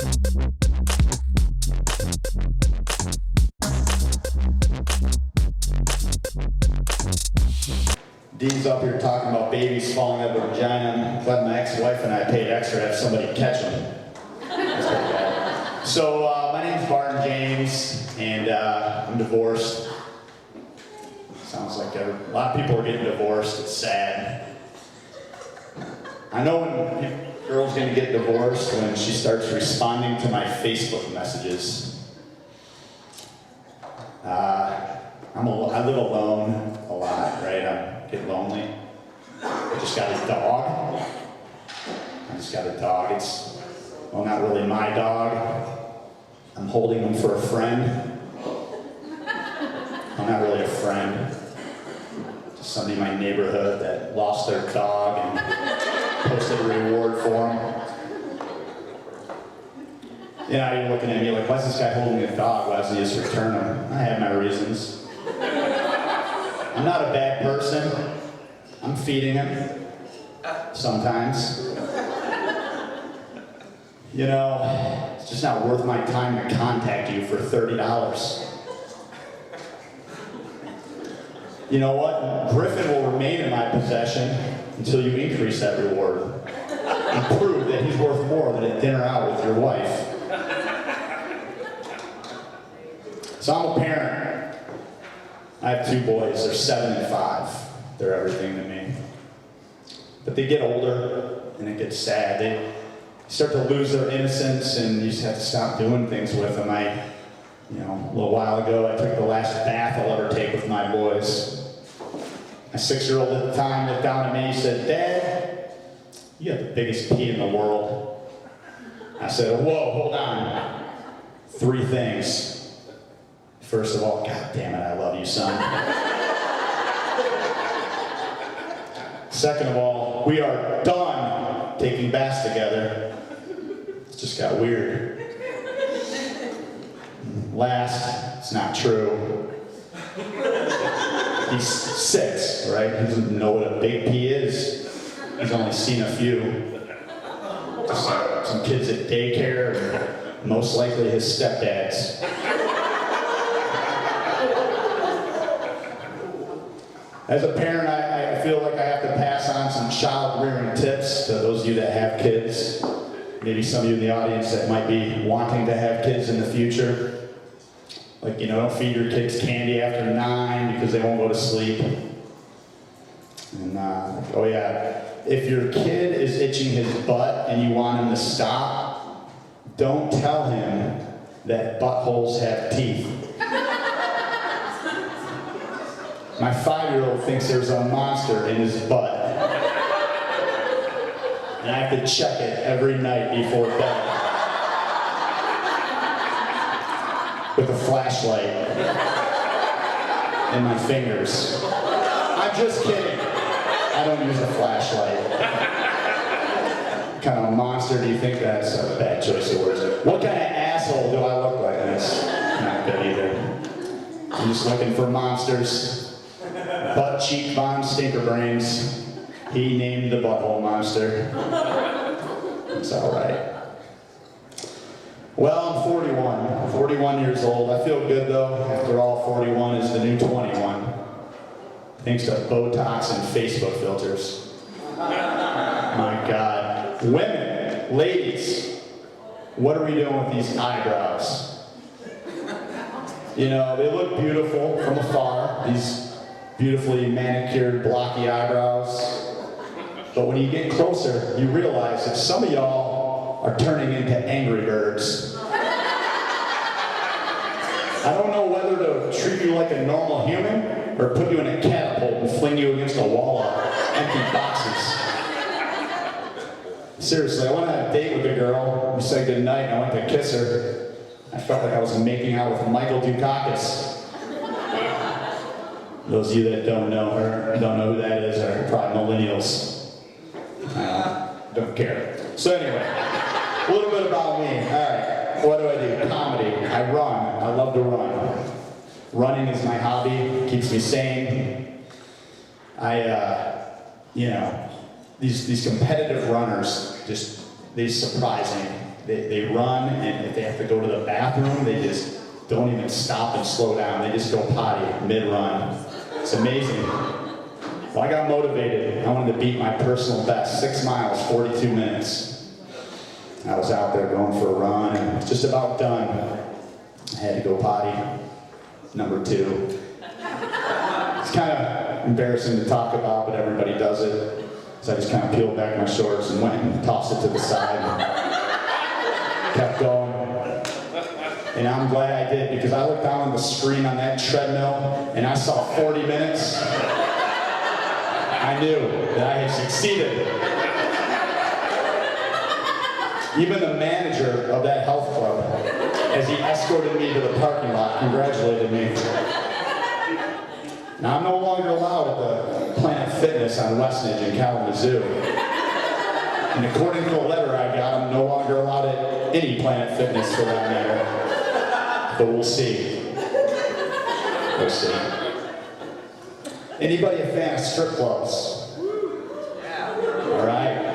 Dean's up here talking about babies falling out of the vagina. Glad my ex-wife and I paid extra to have somebody catch them. That's pretty bad. So, my name's Barton James, and I'm divorced. Sounds like a lot of people are getting divorced. It's sad. I know when a girl's going to get divorced when she starts responding to my Facebook messages. I live alone a lot, right? I get lonely. I just got a dog. It's, well, not really my dog. I'm holding him for a friend. I'm not really a friend. Just somebody in my neighborhood that lost their dog and posted a reward for him. You know, you're looking at me like, why's this guy holding a dog? Why doesn't he just return him? I have my reasons. I'm not a bad person. I'm feeding him. Sometimes. You know, it's just not worth my time to contact you for $30. You know what? Griffin will remain in my possession until you increase that reward and prove that he's worth more than a dinner out with your wife. So I'm a parent. I have 2 boys. They're 7 and 5. They're everything to me. But they get older, and it gets sad. They start to lose their innocence, and you just have to stop doing things with them. A little while ago, I took the last bath I'll ever take with my boys. My 6-year-old at the time looked down at me and said, "Dad, you have the biggest pee in the world." I said, "Whoa, hold on. 3 things. First of all, God damn it, I love you, son. Second of all, we are done taking baths together. It just got weird. Last, it's not true. He's 6, right? He doesn't know what a big pee is. He's only seen a few. Just some kids at daycare, and most likely his stepdads. As a parent, I feel like I have to pass on some child rearing tips to those of you that have kids. Maybe some of you in the audience that might be wanting to have kids in the future. Like, don't feed your kids candy after 9 because they won't go to sleep. And, if your kid is itching his butt and you want him to stop, don't tell him that buttholes have teeth. My 5-year-old thinks there's a monster in his butt. And I have to check it every night before bed. With a flashlight in my fingers. I'm just kidding. I don't use a flashlight. What kind of a monster do you think that's? A bad choice of words. What kind of asshole do I look like? That's not good either. I'm just looking for monsters. Butt cheek von Stinkerbrains. He named the butthole monster. It's alright. Well, I'm 41 years old. I feel good though. After all, 41 is the new 21. Thanks to Botox and Facebook filters. My God. Women, ladies, what are we doing with these eyebrows? They look beautiful from afar. These beautifully manicured, blocky eyebrows. But when you get closer, you realize that some of y'all are turning into Angry Birds. I don't know whether to treat you like a normal human or put you in a catapult and fling you against a wall of empty boxes. Seriously, I went on a date with a girl. We said goodnight and I went to kiss her. I felt like I was making out with Michael Dukakis. Those of you that don't know her, don't know who that is, are probably millennials. Don't care. So anyway, a little bit about me. All right, what do? Comedy. I run. I love to run. Running is my hobby. Keeps me sane. These competitive runners, they surprise me. They run, and if they have to go to the bathroom, they just don't even stop and slow down. They just go potty mid-run. It's amazing. Well, I got motivated. I wanted to beat my personal best, 6 miles, 42 minutes. I was out there going for a run, and it's just about done. I had to go potty, number 2. It's kind of embarrassing to talk about, but everybody does it. So I just kind of peeled back my shorts and went and tossed it to the side. Kept going. And I'm glad I did, because I looked down on the screen on that treadmill and I saw 40 minutes. I knew that I had succeeded. Even the manager of that health club, as he escorted me to the parking lot, congratulated me. Now, I'm no longer allowed at the Planet Fitness on Westnedge in Kalamazoo. And according to the letter I got, I'm no longer allowed at any Planet Fitness for that matter. But we'll see. We'll see. Anybody a fan of strip clubs? All right.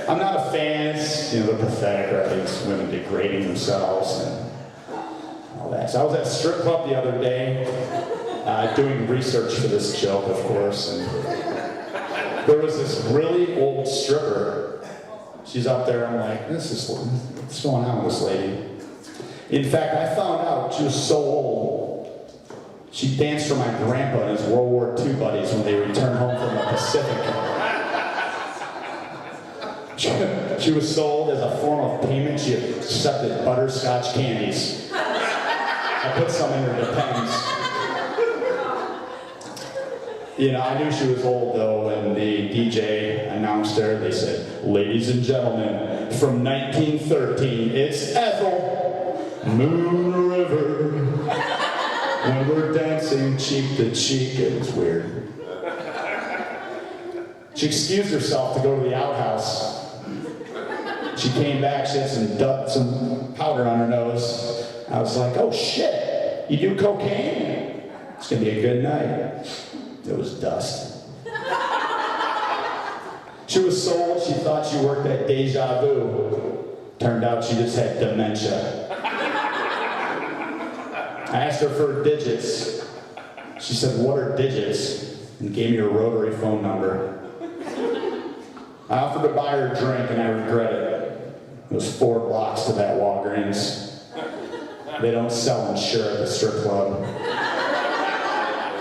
I'm not a fan. It's, they're pathetic, right? It's women degrading themselves and all that. So I was at a strip club the other day, doing research for this joke, of course, and there was this really old stripper. She's up there, I'm like, what's going on with this lady? In fact, I found out she was so old, she danced for my grandpa and his World War II buddies when they returned home from the Pacific. She was so old, as a form of payment, she accepted butterscotch candies. I put some in her Depends. I knew she was old though, when the DJ announced her. They said, "Ladies and gentlemen, from 1913, it's Ethel, Moon River, when we're dancing cheek to cheek." It was weird. She excused herself to go to the outhouse. She came back, she had some powder on her nose. I was like, "Oh shit, you do cocaine? It's gonna be a good night." It was dust. She was so old, she thought she worked at Deja Vu. Turned out she just had dementia. I asked her for her digits. She said, "What are digits?" and gave me her rotary phone number. I offered to buy her a drink, and I regret it. It was 4 blocks to that Walgreens. They don't sell Ensure at the strip club.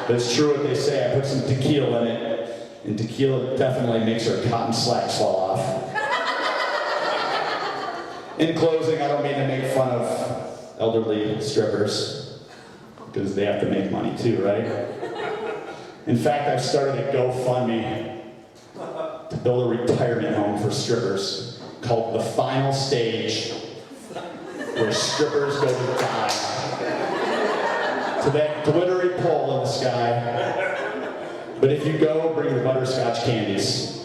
But it's true what they say. I put some tequila in it, and tequila definitely makes her cotton slacks fall off. In closing, I don't mean to make fun of elderly strippers, because they have to make money too, right? In fact, I've started a GoFundMe to build a retirement home for strippers called The Final Stage, where strippers go to die. To that glittery pole in the sky. But if you go, bring the butterscotch candies.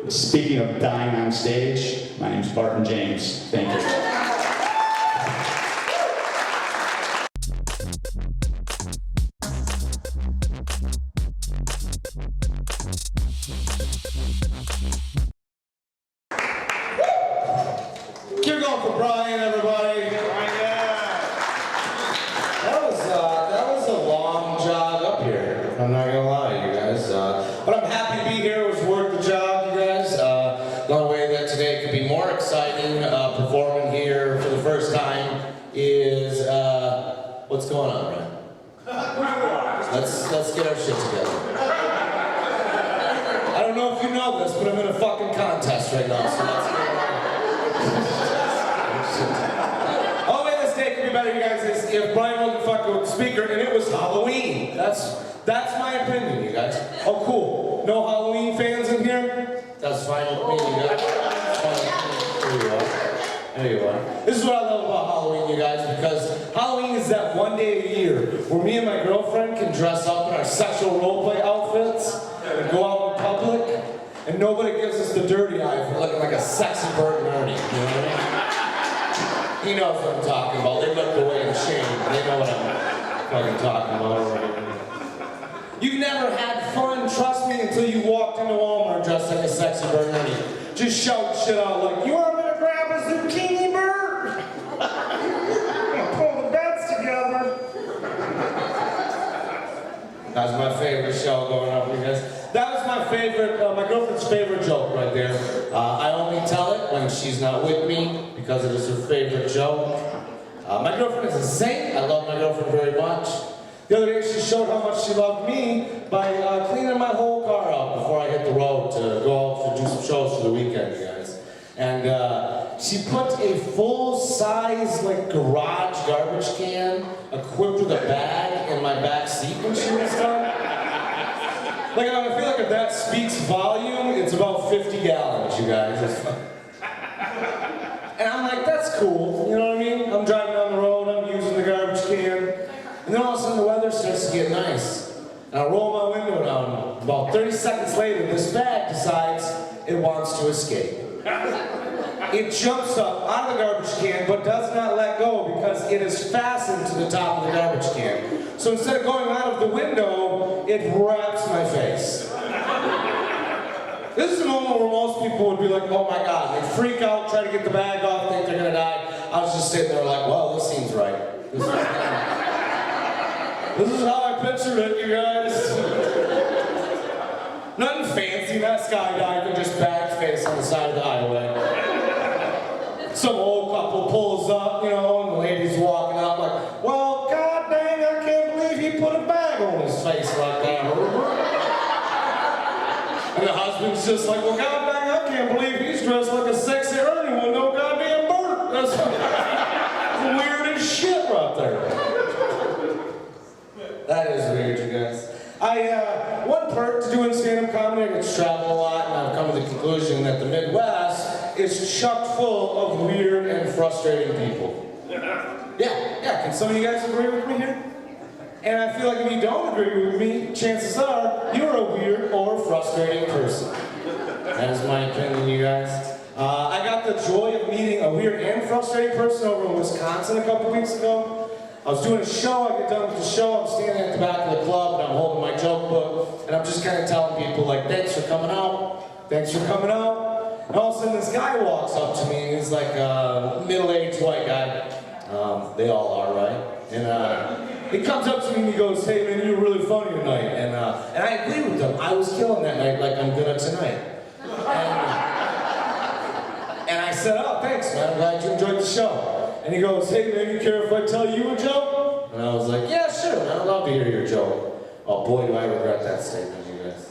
Speaking of dying on stage, my name's Barton James. Thank you. Keep going for Brian, everybody. That was a long jog up here. I'm not gonna lie to you guys. But I'm happy to be here. It was worth the jog, you guys. The only way that today could be more exciting, performing here for the first time, is what's going on, Brian? Let's get our shit together. I don't know if you know this, but I'm in a fucking contest right now, so let's get oh, wait, this day could be better, you guys, is if Brian wasn't fucking with the speaker and it was Halloween. That's my opinion, you guys. Oh, cool. No Halloween fans in here? That's fine with me, you guys. There you are. There you are. This is what I love about Halloween, you guys, because Halloween is that one day a year where me and my girlfriend can dress up in our sexual roleplay outfits and go out in public, and nobody gives us the dirty eye for looking like a sexy Bert and Ernie, you know what I mean? He knows what I'm talking about. They looked away in shame. They know what I'm fucking talking about. You've never had fun, trust me, until you walked into Walmart dressed like a sexy Bert and Ernie. Just shout shit out like, "You want me to grab his That was my favorite show growing up, you guys. That was my favorite, my girlfriend's favorite joke right there. I only tell it when she's not with me because it is her favorite joke. My girlfriend is a saint. I love my girlfriend very much. The other day she showed how much she loved me by cleaning my whole car out before I hit the road to go out to do some shows for the weekend, you guys. And she put a full-size, like, garage garbage can equipped with a bag in my back seat when she was done. Like, I feel like if that speaks volume, it's about 50 gallons, you guys. And I'm like, that's cool, you know what I mean? I'm driving down the road, I'm using the garbage can, and then all of a sudden the weather starts to get nice. And I roll my window down. About 30 seconds later, this bag decides it wants to escape. It jumps up out of the garbage can, but does not let go because it is fastened to the top of the garbage can. So instead of going out of the window, it wraps my face. This is a moment where most people would be like, oh my God, they freak out, try to get the bag off, think they're gonna die. I was just sitting there like, well, this seems right. This is how I pictured it, you guys. Nothing fancy, not skydiving, just bag face on the side of the highway. Some old couple pulls up, you know, and the lady's walking up like, well, God dang, I can't believe he put a bag on his face like that. And the husband's just like, well, God dang, I can't believe he's dressed like a sexy Ernie with no goddamn bird. That's weird as shit right there. That is weird, you guys. One perk to doing stand-up comedy, I get to travel a lot, and I've come to the conclusion that the Midwest is chock full of weird and frustrating people. Yeah, can some of you guys agree with me here? And I feel like if you don't agree with me, chances are you're a weird or frustrating person. That is my opinion, you guys. I got the joy of meeting a weird and frustrating person over in Wisconsin a couple weeks ago. I was doing a show, I get done with the show, I'm standing at the back of the club and I'm holding my joke book and I'm just kind of telling people like, thanks for coming out, thanks for coming out. And all of a sudden this guy walks up to me and he's like a middle-aged white guy. They all are, right? And he comes up to me and he goes, hey man, you were really funny tonight. And I agree with him, I was killing that night like I'm gonna tonight. And I said, oh thanks man, I'm glad you enjoyed the show. And he goes, hey man, you care if I tell you a joke? And I was like, yeah, sure, man, I'd love to hear your joke. Oh boy, do I regret that statement, you guys.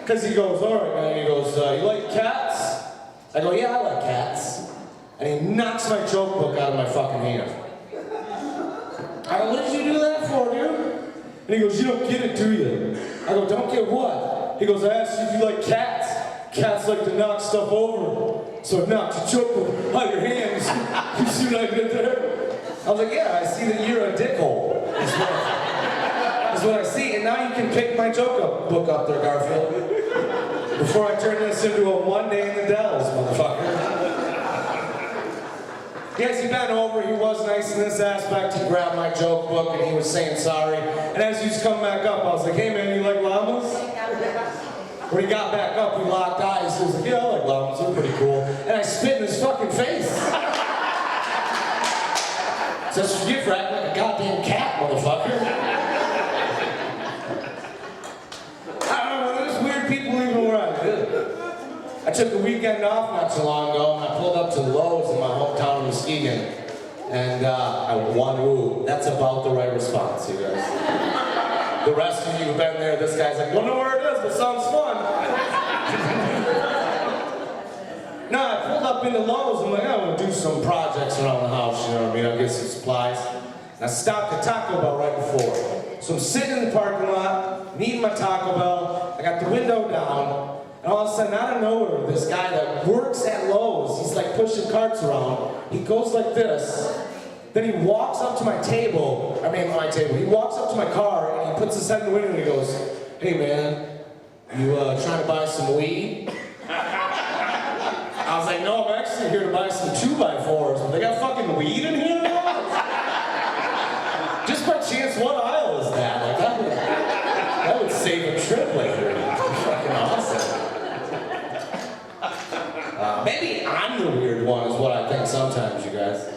Because he goes, all right, man, he goes, you like cats? I go, yeah, I like cats. And he knocks my joke book out of my fucking hand. I go, what did you do that for, dude? And he goes, you don't get it, do you? I go, don't get what? He goes, I asked you if you like cats. Cats like to knock stuff over. So I knocked your joke book out of your hands. You see what I did there? I was like, yeah, I see that you're a dickhole. That's what I see. And now you can pick my joke book up there, Garfield. Before I turn this into a Monday in the Dells, motherfucker. Yes, he bent over, he was nice in this aspect. He grabbed my joke book and he was saying sorry. And as he was coming back up, I was like, hey man, you like llamas? When he got back up, we locked eyes. He was like, yeah, I like llamas, they're pretty cool. And I spit in his fucking face. So that's what you get for acting like a goddamn cat, motherfucker. I don't know, there's weird people even where I live. I took a weekend off not too long ago, and I pulled up to Lowe's in my hometown of Muskegon. And I won woo. That's about the right response, you guys. The rest of you have been there, this guy's like, don't know where it is, but sounds fun. No, I pulled up into Lowe's, I'm like, I want to do some projects around the house, you know what I mean, I'll get some supplies. And I stopped at Taco Bell right before. So I'm sitting in the parking lot, eating my Taco Bell, I got the window down, and all of a sudden, out of nowhere, this guy that works at Lowe's, he's like pushing carts around, he goes like this, then he walks up to my table, he walks up to my car and he puts his head in the window and he goes, hey man, you trying to buy some weed? I was like, no, I'm actually here to buy some 2x4s. They got fucking weed in here now? Just by chance, what aisle is that? Like, that would save a trip later. Fucking awesome. Maybe I'm the weird one is what I think sometimes, you guys.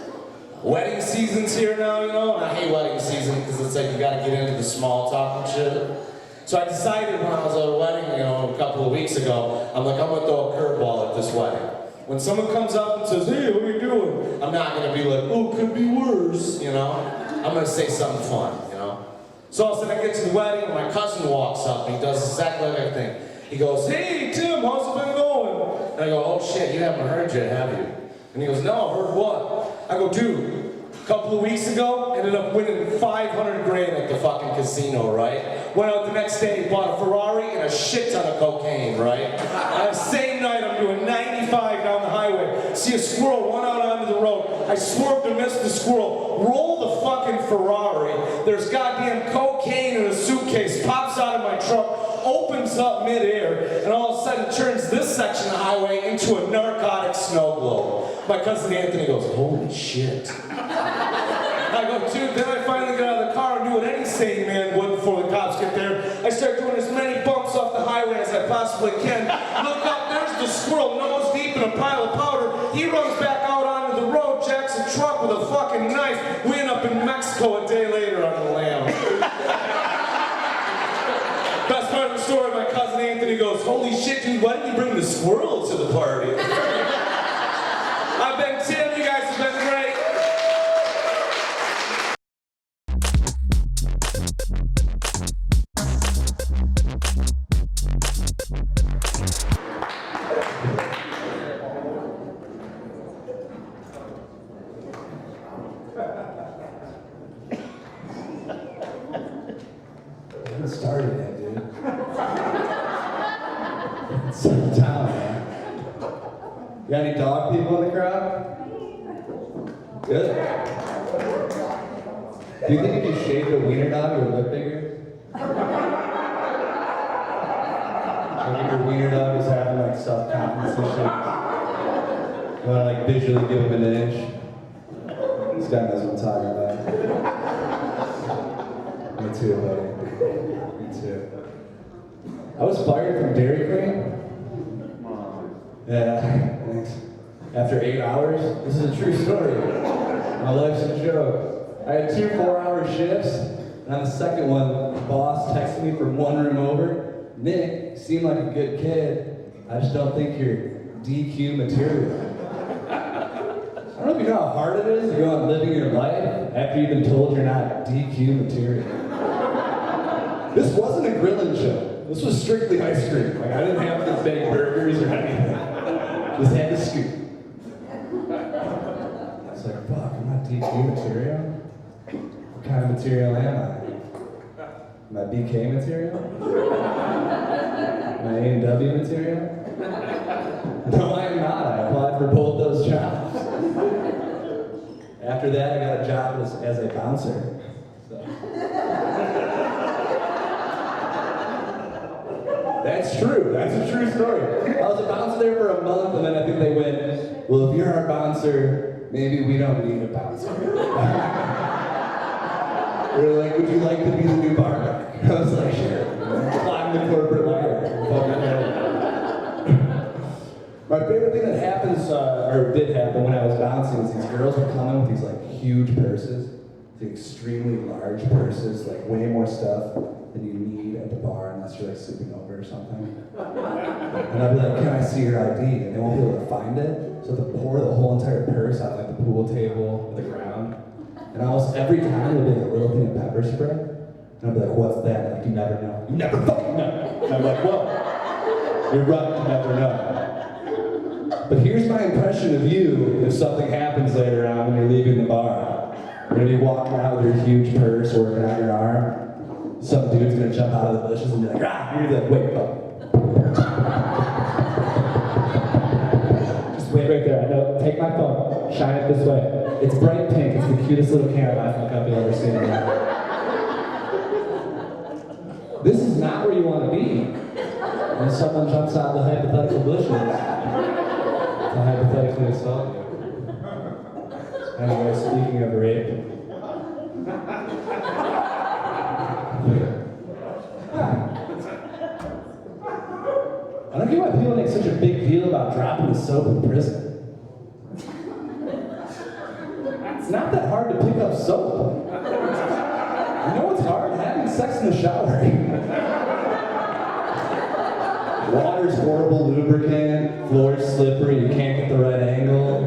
Wedding season. season's here now, you know, and I hate wedding season because it's like you gotta get into the small talk and shit. So I decided when I was at a wedding, you know, a couple of weeks ago, I'm like, I'm gonna throw a curveball at this wedding. When someone comes up and says, hey, what are you doing? I'm not gonna be like, oh, could be worse, you know? I'm gonna say something fun, you know? So all of a sudden I get to the wedding and my cousin walks up and he does exactly like I think. He goes, hey, Tim, how's it been going? And I go, oh shit, you haven't heard yet, have you? And he goes, no, heard what? I go, dude, a couple of weeks ago, ended up winning 500 grand at the fucking casino, right? Went out the next day, bought a Ferrari and a shit ton of cocaine, right? And the same night, I'm doing 95 down the highway, see a squirrel run out onto the road. I swerve to miss the squirrel, roll the fucking Ferrari. There's goddamn cocaine in a suitcase, pops out of my truck, opens up midair, and all of a sudden turns this section of the highway into a narcotic snow globe. My cousin Anthony goes, holy shit. I go, dude, then I finally get out of the car and do what any sane man would before the cops get there. I start doing as many bumps off the highway as I possibly can. Look up, there's the squirrel, nose deep in a pile of powder. He runs back out onto the road, jacks a truck with a fucking knife. We end up in Mexico a day later on the lam. Best part of the story, my cousin Anthony goes, holy shit, dude, why didn't you bring the squirrel to the party? I've been Tim, you guys have been great. Get started yet, dude. Settle down, man. You got any dog people in the crowd? Good. Do you think if you shaved a wiener dog, it would look bigger? I think your wiener dog is having like self-confidence and shit. You wanna like visually give him an inch? This guy knows what I'm talking about. Me too, buddy. Me too. I was fired from Dairy Queen. Yeah, thanks. After 8 hours, this is a true story. My life's a joke. I had 2 4-hour shifts, and on the second one, the boss texted me from one room over. Nick, you seem like a good kid. I just don't think you're DQ material. I don't know if you know how hard it is to go on living your life after you've been told you're not DQ material. This wasn't a grilling show. This was strictly ice cream. Like, I didn't have to bake burgers or anything. Just had to scoop. I was like, fuck, I'm not DQ material? What kind of material am I? Am I BK material? Am I A&W material? No, I am not. I applied for both those jobs. After that, I got a job as a bouncer. So. That's true. That's a true story. I was a bouncer there for a month, and then I think they went, well, if you're our bouncer, maybe we don't need a bouncer. They were like, would you like to be the new bar back? I was like, sure. Climb the corporate ladder. My favorite thing that happens, or did happen when I was bouncing, is these girls would come in with these like huge purses, these extremely large purses, like way more stuff than you need at the bar unless you're like sleeping over or something. And I'd be like, can I see your ID? And they won't be able to find it, so they pour the whole entire purse on like the pool table, the ground. And almost every time there'd be like a little thing of pepper spray. And I'd be like, what's that? Like, you never know. You never fucking know. And I'm like, whoa, you're right, you never know. But here's my impression of you if something happens later on when you're leaving the bar. You're gonna be walking out with your huge purse working on your arm. Some dude's gonna jump out of the bushes and be like, ah! And you're like, wait, fuck. Just wait right there. I know, take my phone, shine it this way. It's bright pink, it's the cutest little camera fuck up you'll ever see. This is not where you want to be. When someone jumps out of the hypothetical bushes to hypothetically assault you. Anyway, speaking of rape. I don't get why people make such a big deal about dropping the soap in prison. It's not that hard to pick up soap. You know what's hard? Having sex in the shower. Water's horrible lubricant, floor's slippery, you can't get the right angle.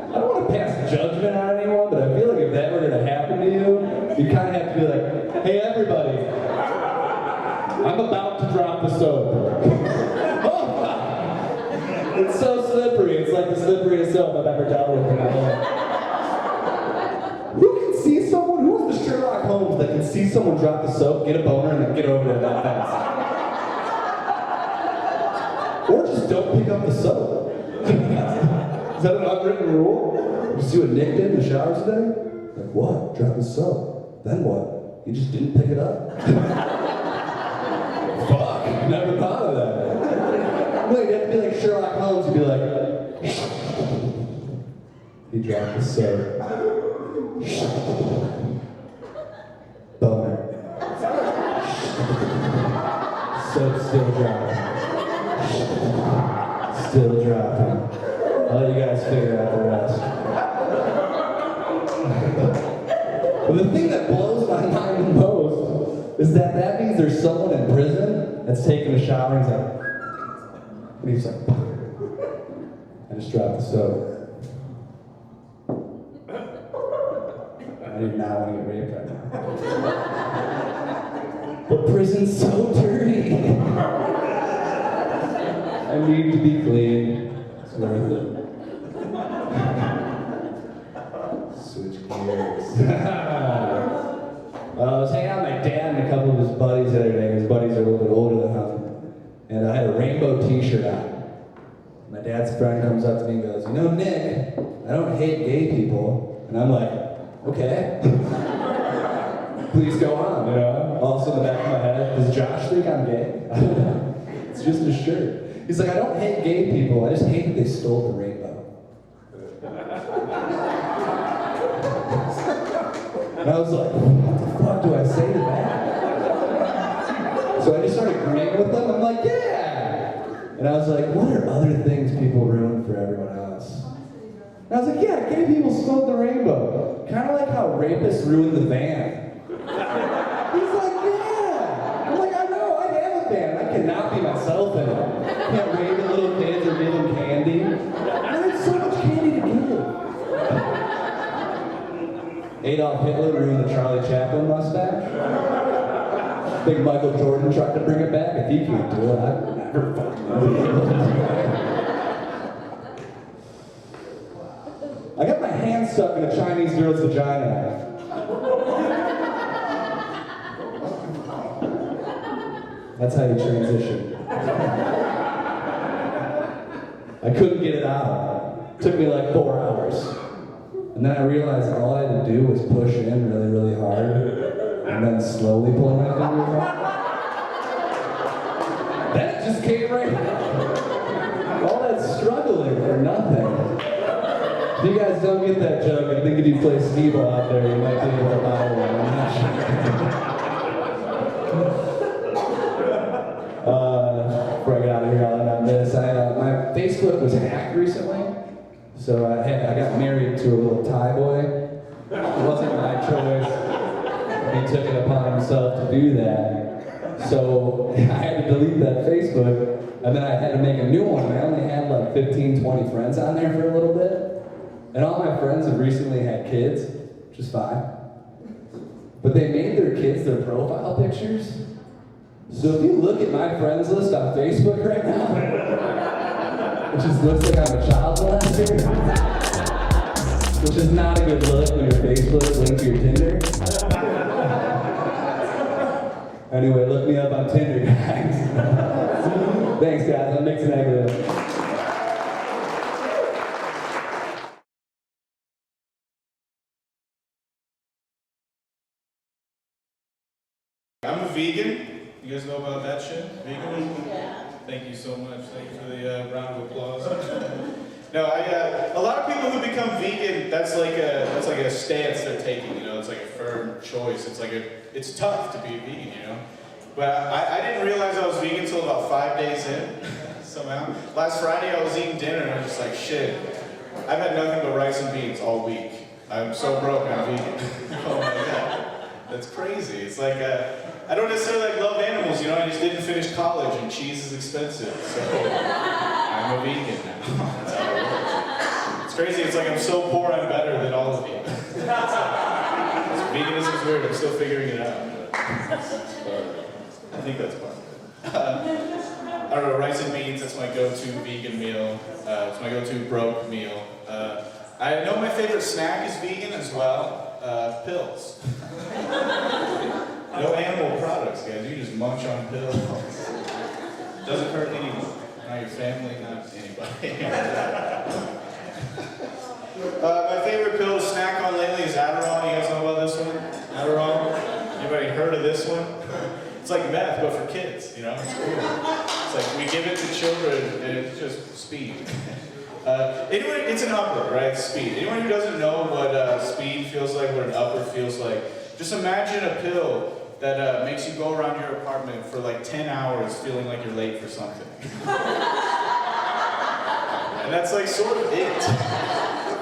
I don't want to pass judgment on anyone, but I feel like if that were going to happen to you, you kind of have to be like, hey everybody, I'm about to drop the soap. Oh, God. It's so slippery. It's like the slipperiest soap I've ever dealt with in my life. Who can see someone? Who's the Sherlock Holmes that can see someone drop the soap, get a boner, and then get over to that fence? Or just don't pick up the soap. Is that an unwritten rule? You see what Nick did in the shower today? Like, what? Drop the soap. Then what? He just didn't pick it up. Fuck, never thought of that. No, you'd have to be like Sherlock Holmes, you'd be like, he dropped the soap. Boner. Soap still dropping. Still dropping. I'll let you guys figure out the rest. But the thing that blows my mind the most is that means there's someone in prison that's taking a shower and he's like, I just dropped the soap. I do not want to get raped right now. But prison's so dirty. I need to be clean. It's worth it. Switch gears. I was hanging out with my dad and a couple of his buddies the other day. His buddies are a little bit older than him. And I had a rainbow t-shirt on. My dad's friend comes up to me and goes, you know, Nick, I don't hate gay people. And I'm like, okay. Please go on, you know? Also in the back of my head, does Josh think I'm gay? It's just a shirt. He's like, I don't hate gay people, I just hate that they stole the rainbow. And I was like, what the fuck do I say to that? So I just started agreeing with them. I'm like, yeah! And I was like, what are other things people ruin for everyone else? And I was like, yeah, gay people stole the rainbow. Kind of like how rapists ruined the van. He's like, yeah! I'm like, I know, I have a van. I cannot be myself in it. Can't rape at little kids or give them candy. I have so much candy to give. Adolf Hitler ruined the Charlie Chaplin mustache. Think Michael Jordan tried to bring it back. If he can't do it, I'd never fucking know. I got my hand stuck in a Chinese girl's vagina. That's how you transition. I couldn't get it out. It took me like 4 hours. And then I realized all I had to do was push in really, really hard and then slowly pull my fingers out. That just came right out. All that struggling for nothing. If you guys don't get that joke, I think if you play skee-ball out there, you might be able to buy one. I'm not sure. Before I get out of here, I'll end on this. My Facebook was hacked recently. So I got married to a little Thai boy. It wasn't my choice. He took it upon himself to do that. So I had to delete that Facebook, and then I had to make a new one. I only had like 15, 20 friends on there for a little bit. And all my friends have recently had kids, which is fine. But they made their kids their profile pictures. So if you look at my friends list on Facebook right now, it just looks like I'm a child molester, which is not a good look when your Facebook is linked to your Tinder. Anyway, look me up on Tinder, guys. Thanks, guys. I'm mixing that good. I'm a vegan. You guys know about that shit? Vegan? Yeah. Thank you so much. Thank you for the round of applause. No, a lot of people who become vegan, that's like a stance they're taking. You know, it's like a firm choice. It's tough to be a vegan, you know. But I didn't realize I was vegan until about 5 days in. Somehow. Last Friday I was eating dinner and I was just like, shit, I've had nothing but rice and beans all week. I'm so broke, I'm vegan. Oh my God. That's crazy. It's like, I don't necessarily like love animals, you know, I just didn't finish college and cheese is expensive, so I'm a vegan now. That's how it works. It's crazy, it's like I'm so poor I'm better than all of you. Veganism is weird, I'm still figuring it out. But I think that's part of it. I don't know, rice and beans, that's my go-to vegan meal. It's my go-to broke meal. I know my favorite snack is vegan as well. Pills. No animal products, guys. You just munch on pills. Doesn't hurt anyone. Not your family, not anybody. My favorite pill to snack on lately is Adderall. You guys know about this one? Adderall? Anybody heard of this one? It's like meth, but for kids, you know? It's cool. It's like we give it to children, and it's just speed. Anyway, it's an upper, right? Speed. Anyone who doesn't know what speed feels like, what an upper feels like, just imagine a pill that makes you go around your apartment for like 10 hours feeling like you're late for something. And that's like sort of it.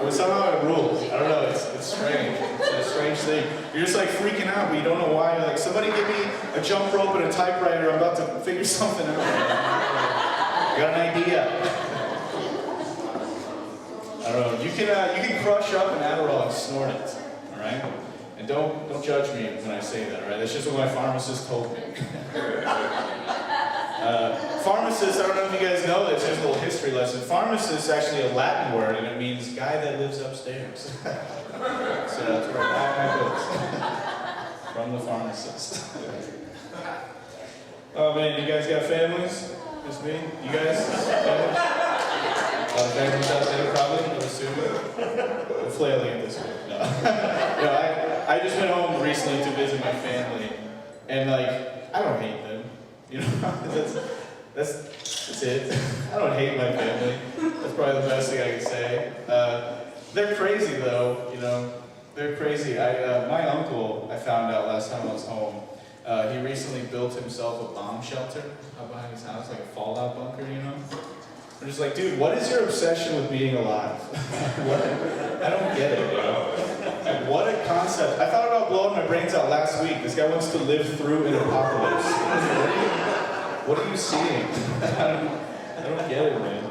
But somehow it rules. I don't know, it's strange. It's a strange thing. You're just like freaking out, but you don't know why. You're like, somebody give me a jump rope and a typewriter, I'm about to figure something out. I got an idea. I don't know, you can crush up an Adderall and snort it, alright? And don't judge me when I say that, alright? That's just what my pharmacist told me. Pharmacist, I don't know if you guys know this, here's a little history lesson. Pharmacist is actually a Latin word, and it means guy that lives upstairs. So that's where I buy my books. From the pharmacist. Oh man, you guys got families? Just me? You guys? Families? A lot of families out there, probably, I'm assuming. I'm flailing at this one. No. No, I just went home recently to visit my family, and like, I don't hate them. You know, that's it. I don't hate my family. That's probably the best thing I can say. They're crazy though, you know. They're crazy. My uncle, I found out last time I was home, he recently built himself a bomb shelter out behind his house, like a fallout bunker, you know? I'm just like, dude, what is your obsession with being alive? I don't get it, you know? Like, what a concept. I thought about blowing my brains out last week. This guy wants to live through an apocalypse. What are you seeing? I don't get it, man.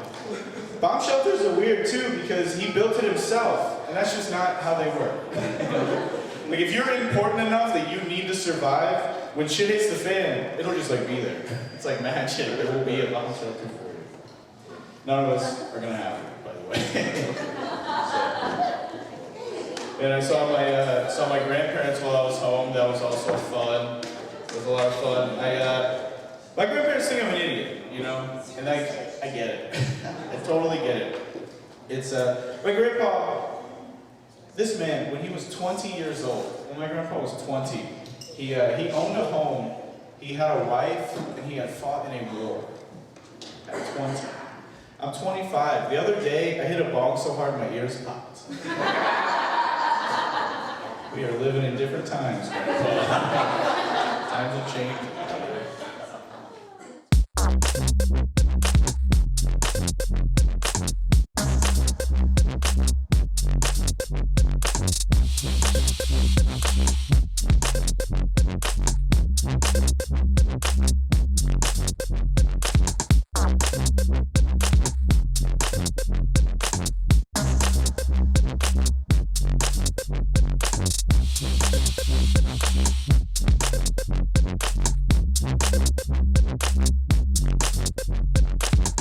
Bomb shelters are weird too because he built it himself, and that's just not how they work. Like if you're important enough that you need to survive, when shit hits the fan, it'll just like be there. It's like magic. There will be a bomb shelter for you. None of us are gonna have it, by the way. And I saw my grandparents while I was home. That was also fun. It was a lot of fun. My grandparents think I'm an idiot, you know, and I get it. I totally get it. It's my grandpa. This man, when he was 20 years old, when my grandpa was 20, he owned a home. He had a wife, and he had fought in a war. At 20. I'm 25. The other day, I hit a bong so hard my ears popped. We are living in different times, Grandpa. Times have changed. Thank you.